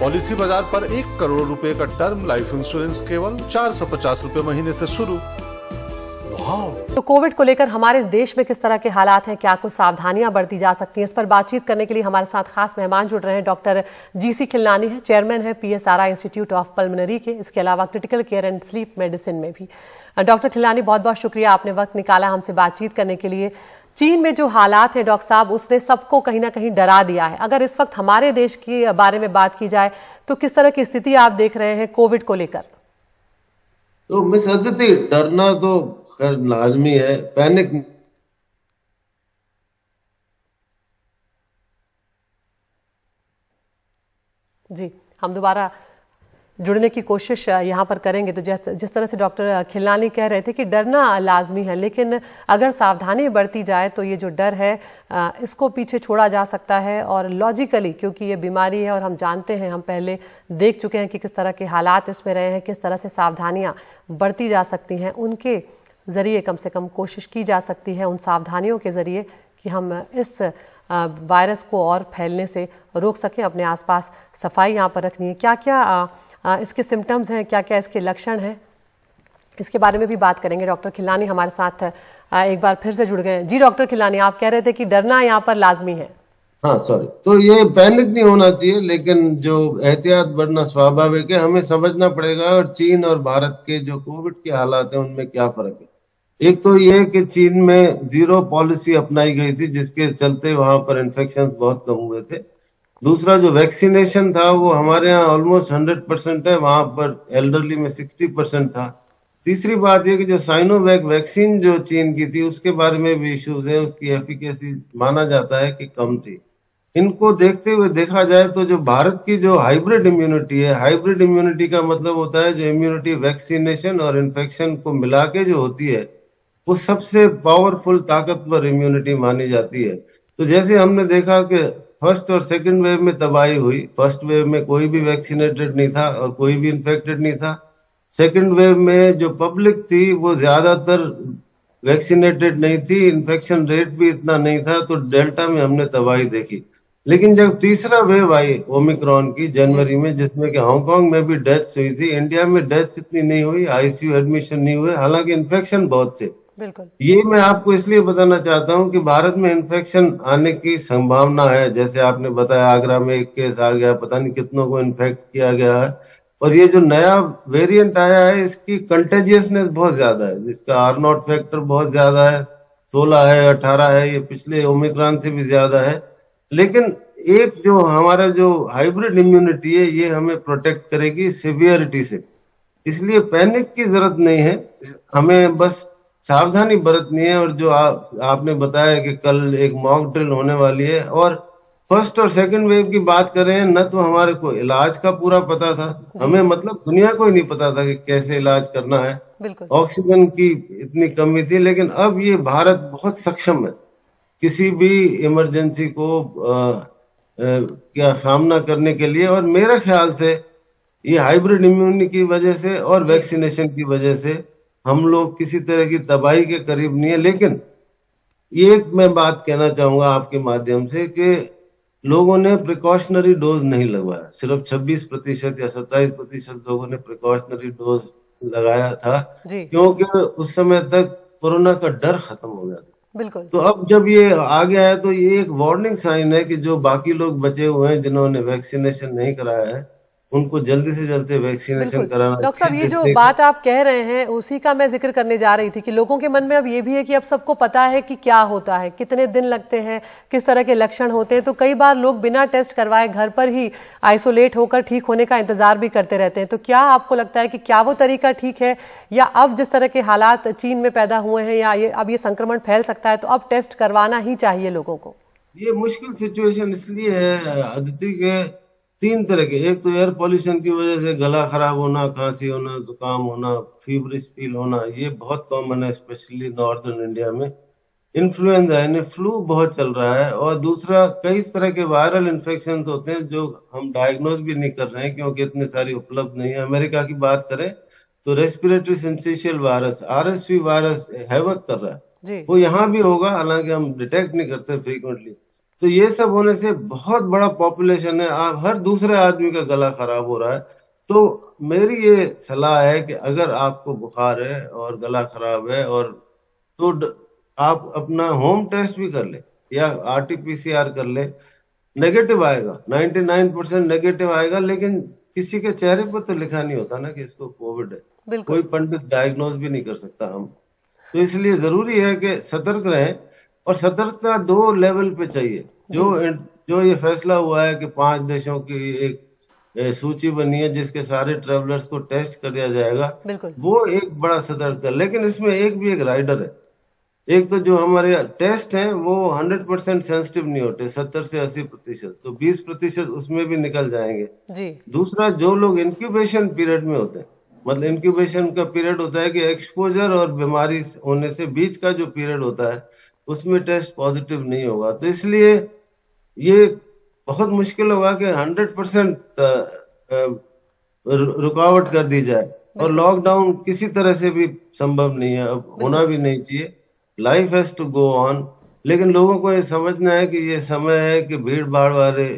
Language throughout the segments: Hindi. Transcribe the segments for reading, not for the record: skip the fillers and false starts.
पॉलिसी बाजार पर 1 करोड़ रुपए का टर्म लाइफ इंश्योरेंस केवल 450 रुपए महीने से शुरू। तो कोविड को लेकर हमारे देश में किस तरह के हालात हैं, क्या कुछ सावधानियां बरती जा सकती हैं, इस पर बातचीत करने के लिए हमारे साथ खास मेहमान जुड़ रहे हैं। डॉक्टर जीसी खिलनानी है, चेयरमैन है PSRI इंस्टीट्यूट ऑफ पल्मोनरी के, इसके अलावा critical care and sleep medicine में भी। डॉक्टर खिलनानी, बहुत बहुत शुक्रिया, आपने वक्त निकाला हमसे बातचीत करने के लिए। चीन में जो हालात है डॉक्टर साहब, उसने सबको कहीं ना कहीं डरा दिया है। अगर इस वक्त हमारे देश के बारे में बात की जाए तो किस तरह की स्थिति आप देख रहे हैं कोविड को लेकर? तो मिस अदिति, डरना तो खैर लाजमी है, पैनिक जी, हम दोबारा जुड़ने की कोशिश यहाँ पर करेंगे। तो जिस तरह से डॉक्टर खिलनानी कह रहे थे कि डरना लाजमी है, लेकिन अगर सावधानी बरती जाए तो ये जो डर है इसको पीछे छोड़ा जा सकता है। और लॉजिकली, क्योंकि ये बीमारी है और हम जानते हैं, हम पहले देख चुके हैं कि किस तरह के हालात इसमें रहे हैं, किस तरह से सावधानियाँ बरती जा सकती हैं, उनके ज़रिए कम से कम कोशिश की जा सकती है, उन सावधानियों के ज़रिए, कि हम इस वायरस को और फैलने से रोक सकें। अपने आसपास सफाई यहाँ पर रखनी है। क्या क्या इसके सिम्टम्स हैं, क्या क्या इसके लक्षण हैं, इसके बारे में भी बात करेंगे। डॉक्टर खिलनानी हमारे साथ एक बार फिर से जुड़ गए। जी डॉक्टर खिलनानी, आप कह रहे थे कि डरना यहाँ पर लाजमी है। हाँ सॉरी, तो ये पैनिक नहीं होना चाहिए, लेकिन जो एहतियात बरतना स्वाभाविक है, हमें समझना पड़ेगा। और चीन और भारत के जो कोविड के हालात हैं उनमें क्या फर्क है। एक तो ये कि चीन में जीरो पॉलिसी अपनाई गई थी, जिसके चलते वहां पर इन्फेक्शन बहुत कम हुए थे। दूसरा, जो वैक्सीनेशन था वो हमारे यहाँ ऑलमोस्ट 100% है, वहां पर एल्डरली में 60% था। तीसरी बात ये कि जो साइनोवैक वैक्सीन जो चीन की थी उसके बारे में भी इश्यूज है, उसकी एफिकेसी माना जाता है कि कम थी। इनको देखते हुए देखा जाए तो जो भारत की जो हाइब्रिड इम्यूनिटी है, हाइब्रिड इम्यूनिटी का मतलब होता है जो इम्यूनिटी वैक्सीनेशन और इन्फेक्शन को मिला के जो होती है वो सबसे पावरफुल ताकतवर इम्यूनिटी मानी जाती है। तो जैसे हमने देखा कि फर्स्ट और सेकंड वेव में तबाही हुई, फर्स्ट वेव में कोई भी वैक्सीनेटेड नहीं था और कोई भी इन्फेक्टेड नहीं था। सेकंड वेव में जो पब्लिक थी वो ज्यादातर वैक्सीनेटेड नहीं थी, इन्फेक्शन रेट भी इतना नहीं था, तो डेल्टा में हमने तबाही देखी। लेकिन जब तीसरा वेव आई ओमिक्रॉन की जनवरी में, जिसमें कि हांगकांग में भी डेथ्स हुई थी, इंडिया में डेथ्स इतनी नहीं हुई, ICU एडमिशन नहीं हुए, हालांकि इन्फेक्शन बहुत थे। ये मैं आपको इसलिए बताना चाहता हूं कि भारत में इन्फेक्शन आने की संभावना है। जैसे आपने बताया आगरा में एक केस आ गया, पता नहीं कितनों को इन्फेक्ट किया गया है। और ये जो नया वेरिएंट आया है इसकी कंटेजियसनेस बहुत ज्यादा है, इसका R0 फैक्टर बहुत ज्यादा है, 16 है, 18 है, ये पिछले ओमिक्रॉन से भी ज्यादा है। लेकिन एक जो हमारा जो हाइब्रिड इम्यूनिटी है ये हमें प्रोटेक्ट करेगी सिवियरिटी से, इसलिए पैनिक की जरूरत नहीं है, हमें बस सावधानी बरतनी है। और जो आपने बताया कि कल एक मॉक ड्रिल होने वाली है, और फर्स्ट और सेकंड वेव की बात करें न तो हमारे को इलाज का पूरा पता था, हमें मतलब दुनिया को ही नहीं पता था कि कैसे इलाज करना है, ऑक्सीजन की इतनी कमी थी। लेकिन अब ये भारत बहुत सक्षम है किसी भी इमरजेंसी को क्या सामना करने के लिए। और मेरे ख्याल से ये हाइब्रिड इम्यूनिटी की वजह से और वैक्सीनेशन की वजह से हम लोग किसी तरह की तबाही के करीब नहीं है। लेकिन ये एक मैं बात कहना चाहूंगा आपके माध्यम से कि लोगों ने प्रिकॉशनरी डोज नहीं लगवाया, सिर्फ 26% या 27% लोगों ने प्रिकॉशनरी डोज लगाया था, क्योंकि उस समय तक कोरोना का डर खत्म हो गया था। तो अब जब ये आ गया है तो ये एक वार्निंग साइन है कि जो बाकी लोग बचे हुए हैं जिन्होंने वैक्सीनेशन नहीं कराया है उनको जल्दी से जल्दी वैक्सीनेशन कराना। डॉक्टर साहब, ये जो बात आप कह रहे हैं उसी का मैं जिक्र करने जा रही थी कि लोगों के मन में अब ये भी है कि अब सबको पता है कि क्या होता है, कितने दिन लगते हैं, किस तरह के लक्षण होते हैं। तो कई बार लोग बिना टेस्ट करवाए घर पर ही आइसोलेट होकर ठीक होने का इंतजार भी करते रहते हैं। तो क्या आपको लगता है कि क्या वो तरीका ठीक है, या अब जिस तरह के हालात चीन में पैदा हुए हैं, या अब ये संक्रमण फैल सकता है तो अब टेस्ट करवाना ही चाहिए लोगों को? ये मुश्किल सिचुएशन इसलिए है अदिति के तीन तरह के, एक तो एयर पॉल्यूशन की वजह से गला खराब होना, खांसी होना, जुकाम होना, फीवरिश फील होना, ये बहुत कॉमन है स्पेशली नॉर्दर्न इंडिया में। इन्फ्लुएंजा यानी फ्लू बहुत चल रहा है। और दूसरा, कई तरह के वायरल इन्फेक्शन होते हैं जो हम डायग्नोज भी नहीं कर रहे हैं क्योंकि इतनी सारी उपलब्ध नहीं है। अमेरिका की बात करें तो respiratory syncytial virus RSV virus havoc कर रहा है, वो यहाँ भी होगा, हालांकि हम डिटेक्ट नहीं करते फ्रीक्वेंटली। तो ये सब होने से बहुत बड़ा पॉपुलेशन है, आप हर दूसरे आदमी का गला खराब हो रहा है। तो मेरी ये सलाह है कि अगर आपको बुखार है और गला खराब है और तो आप अपना होम टेस्ट भी कर ले या आरटीपीसीआर कर ले, नेगेटिव आएगा, 99% नेगेटिव आएगा, लेकिन किसी के चेहरे पर तो लिखा नहीं होता ना कि इसको कोविड है। बिल्कुल। कोई पंडित डायग्नोज भी नहीं कर सकता हम। तो इसलिए जरूरी है कि सतर्क रहें, और सतर्कता 2 लेवल पे चाहिए। जो ये फैसला हुआ है कि 5 देशों की एक सूची बनी है जिसके सारे ट्रेवलर्स को टेस्ट कर दिया जाएगा, बिल्कुल। वो एक बड़ा सतर्कता, लेकिन इसमें एक राइडर है। एक तो जो हमारे टेस्ट हैं वो 100% सेंसिटिव नहीं होते, 70 से 80%, तो 20% उसमें भी निकल जाएंगे जी। दूसरा, जो लोग इंक्यूबेशन पीरियड में होते हैं, मतलब इंक्यूबेशन का पीरियड होता है कि एक्सपोजर और बीमारी होने से बीच का जो पीरियड होता है उसमें टेस्ट पॉजिटिव नहीं होगा। तो इसलिए ये बहुत मुश्किल होगा कि 100% रुकावट कर दी जाए, और लॉकडाउन किसी तरह से भी संभव नहीं है, अब होना भी नहीं चाहिए। Life has to go on, लेकिन लोगों को ये समझना है कि ये समय है कि भीड़ भाड़ वाले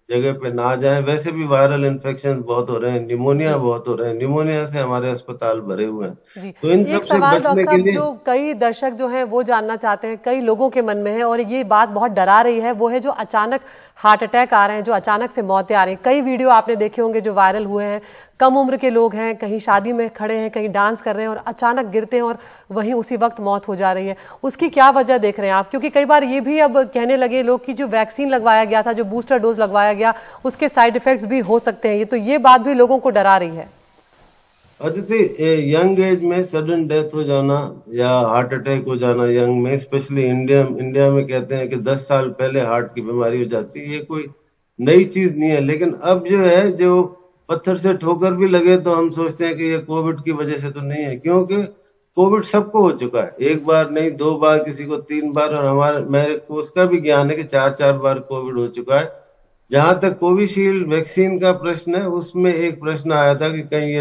जगह पे ना जाएं। वैसे भी वायरल इन्फेक्शन बहुत हो रहे हैं, निमोनिया बहुत हो रहे हैं, निमोनिया से हमारे अस्पताल भरे हुए हैं। जी। तो इन एक सब से सवाल बचने डॉक्टर के साहब लिए जो कई दर्शक जो हैं वो जानना चाहते हैं, कई लोगों के मन में है और ये बात बहुत डरा रही है, वो है जो अचानक हार्ट अटैक आ रहे हैं, जो अचानक से मौतें आ रही हैं। कई वीडियो आपने देखे होंगे जो वायरल हुए हैं, कम उम्र के लोग हैं, कहीं शादी में खड़े हैं, कहीं डांस कर रहे हैं और अचानक गिरते हैं और वहीं उसी वक्त मौत हो जा रही है। उसकी क्या वजह देख रहे हैं आप? क्योंकि कई बार ये भी अब कहने लगे लोग कि जो वैक्सीन लगवाया गया था, जो बूस्टर डोज लगवाया गया, उसके साइड इफेक्ट्स भी हो सकते हैं। ये बात भी लोगों को डरा रही है। अदिति, यंग एज में सडन डेथ हो जाना या हार्ट अटैक हो जाना यंग में, स्पेशली इंडिया में कहते हैं कि 10 साल पहले हार्ट की बीमारी हो जाती है, ये कोई नई चीज नहीं है। लेकिन अब जो है, जो पत्थर से ठोकर भी लगे तो हम सोचते हैं कि ये कोविड की वजह से तो नहीं है, क्योंकि कोविड सबको हो चुका है, एक बार नहीं, 2 बार, किसी को 3 बार, और मेरे को उसका भी ज्ञान है कि 4 बार कोविड हो चुका है। जहां तक कोविशील्ड वैक्सीन का प्रश्न है, उसमें एक प्रश्न आया था कि कहीं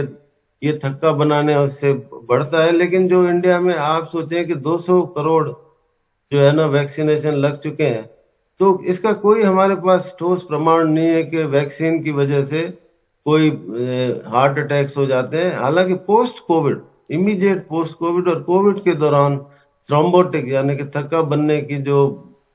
ये थक्का बनाने उससे बढ़ता है, लेकिन जो इंडिया में आप सोचें कि 200 करोड़ जो है ना वैक्सीनेशन लग चुके हैं, तो इसका कोई हमारे पास ठोस प्रमाण नहीं है कि वैक्सीन की वजह से कोई हार्ट अटैक्स हो जाते हैं। हालांकि post Covid, immediate post Covid और कोविड के दौरान थ्रोम्बोटिक यानी कि थक्का बनने की जो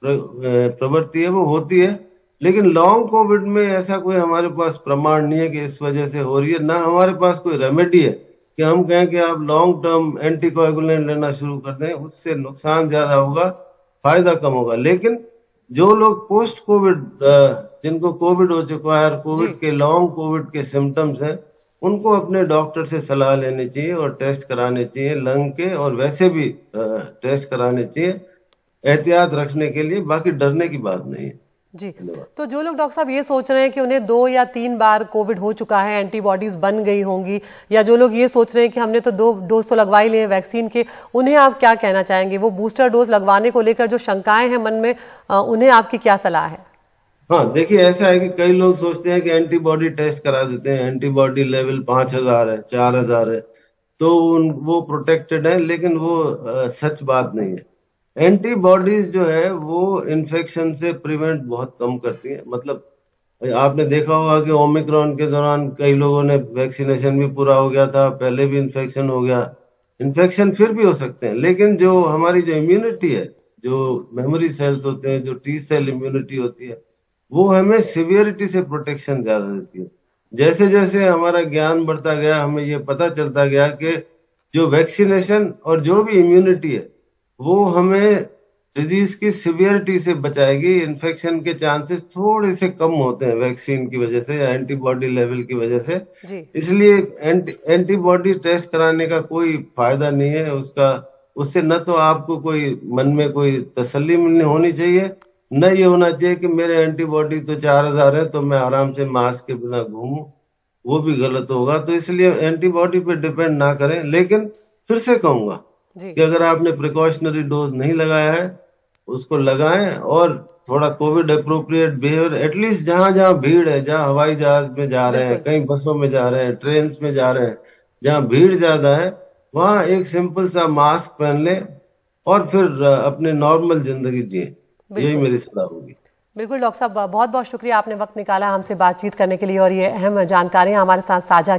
प्रवृत्ति है वो होती है, लेकिन लॉन्ग कोविड में ऐसा कोई हमारे पास प्रमाण नहीं है कि इस वजह से हो रही है। ना हमारे पास कोई रेमेडी है कि हम कहें कि आप लॉन्ग टर्म एंटीकोएगुलेंट लेना शुरू कर दें, उससे नुकसान ज्यादा होगा, फायदा कम होगा। लेकिन जो लोग पोस्ट कोविड, जिनको कोविड हो चुका है और कोविड के लॉन्ग कोविड के सिम्टम्स हैं, उनको अपने डॉक्टर से सलाह लेनी चाहिए और टेस्ट कराने चाहिए, लंग के और वैसे भी टेस्ट कराने चाहिए एहतियात रखने के लिए। बाकी डरने की बात नहीं है जी। तो जो लोग डॉक्टर साहब ये सोच रहे हैं कि उन्हें 2 या 3 बार कोविड हो चुका है, एंटीबॉडीज बन गई होंगी, या जो लोग ये सोच रहे हैं कि हमने तो 2 डोज तो लगवा ही लिए वैक्सीन के, उन्हें आप क्या कहना चाहेंगे? वो बूस्टर डोज लगवाने को लेकर जो शंकाएं हैं मन में, उन्हें आपकी क्या सलाह है? हाँ, देखिए, ऐसा है कि कई लोग सोचते हैं कि एंटीबॉडी टेस्ट करा देते हैं, एंटीबॉडी लेवल 5000 है, 4000 है, तो वो प्रोटेक्टेड है, लेकिन वो सच बात नहीं है। एंटीबॉडीज जो है वो इन्फेक्शन से प्रिवेंट बहुत कम करती है। मतलब आपने देखा होगा कि ओमिक्रॉन के दौरान कई लोगों ने वैक्सीनेशन भी पूरा हो गया था, पहले भी इन्फेक्शन हो गया, इन्फेक्शन फिर भी हो सकते हैं, लेकिन जो हमारी जो इम्यूनिटी है, जो मेमोरी सेल्स होते हैं, जो टी सेल इम्यूनिटी होती है, वो हमें सिवियरिटी से प्रोटेक्शन ज्यादा देती है। जैसे जैसे हमारा ज्ञान बढ़ता गया, हमें ये पता चलता गया कि जो वैक्सीनेशन और जो भी इम्यूनिटी है वो हमें डिजीज की सिवियरिटी से बचाएगी। इन्फेक्शन के चांसेस थोड़े से कम होते हैं वैक्सीन की वजह से या एंटीबॉडी लेवल की वजह से। इसलिए एंटीबॉडी टेस्ट कराने का कोई फायदा नहीं है उससे न तो आपको कोई मन में कोई तसल्ली होनी चाहिए, न ये होना चाहिए कि मेरे एंटीबॉडी तो 4000 है तो मैं आराम से मास्क के बिना घूमूं, वो भी गलत होगा। तो इसलिए एंटीबॉडी पे डिपेंड ना करें। लेकिन फिर से कहूंगा कि अगर आपने प्रिकॉशनरी डोज नहीं लगाया है उसको लगाएं, और थोड़ा कोविड अप्रोप्रिएट बिहेवियर, एटलीस्ट जहां जहां भीड़ है, जहां हवाई जहाज में जा रहे हैं, कहीं बसों में जा रहे हैं, ट्रेन में जा रहे हैं, जहां भीड़ ज्यादा है, वहां एक सिंपल सा मास्क पहन ले और फिर अपने नॉर्मल जिंदगी जिए। यही मेरी सलाह होगी। बिल्कुल डॉक्टर साहब, बहुत बहुत शुक्रिया, आपने वक्त निकाला हमसे बातचीत करने के लिए और ये अहम जानकारियां हमारे साथ साझा